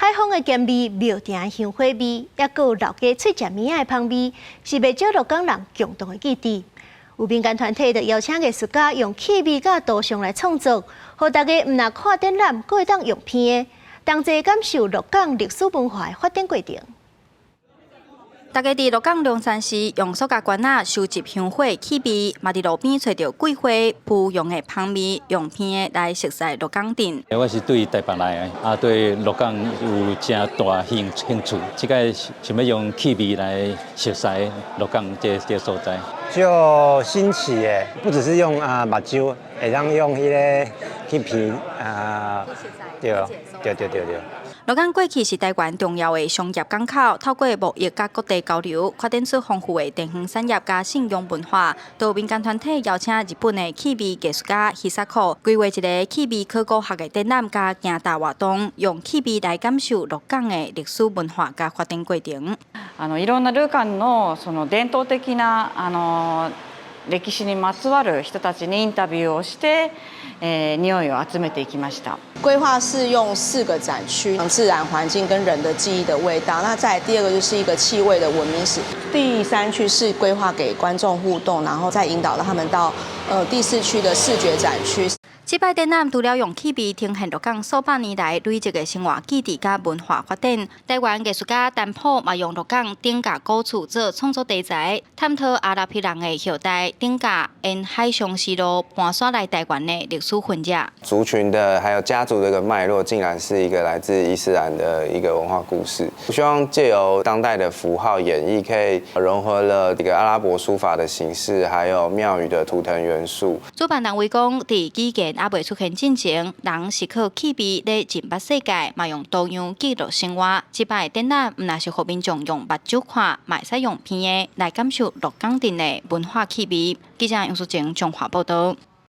海風的鹹味、廟埕香火味，也閣有老家脆食麵仔的香味，是袂少鹿港人共同的記憶。有民間團體就邀請藝術家用氣味甲圖像來創作，讓大家唔但看展覽，閣會當用片的，同齊感受鹿港歷史文化的發展過程。大家佇鹿港龍山寺用塑膠罐仔收集香火氣味，嘛佇路邊找到桂花、蒲用的香味，用片的來熟悉鹿港鎮。我是對台北來的，對鹿港有真大興趣，即個想要用氣味來熟悉鹿港這個所在。就新奇誒，不只是用目睭，會當用迄個氣味對。鹿港過去是台灣重要的商業港口，透過貿易甲各地交流，發展出豐富的電影產業甲信用文化。到民間團體邀請日本的氣味藝術家Hisako規劃一個氣味考古學的展覽甲行踏活動，用氣味來感受鹿港的歷史文化甲發展過程。いろんな鹿港のその伝統的な歴史にまつわる人たちにインタビューをして、匂いを集めていきました。規劃是用4個展區，自然環境跟人的記憶的味道。那再來第2個就是一個氣味的文明史。第3區是規劃給觀眾互動，然後再引導他們到第4區的視覺展區。這擺展覽除了用氣味呈現鹿港數百年來累積的生活記憶甲文化發展，台灣藝術家丹普嘛用鹿港頂架古厝做創作題材，探討阿拉伯人的後代頂架沿海上絲路搬徙來台灣的歷史痕跡。族群的還有家族的一個脈絡，竟然是一個來自伊斯蘭的一個文化故事。我希望借由當代的符號演繹，可以融合了一個阿拉伯書法的形式，還有廟宇的圖騰元素。主辦單位講，佇語言還未出現進前，人是靠氣味來認捌世界，嘛用多樣記錄生活。這擺展覽唔但是讓民眾用目睭看，嘛會使用片的來感受鹿港鎮的文化氣味。記者楊淑靜綜合報道。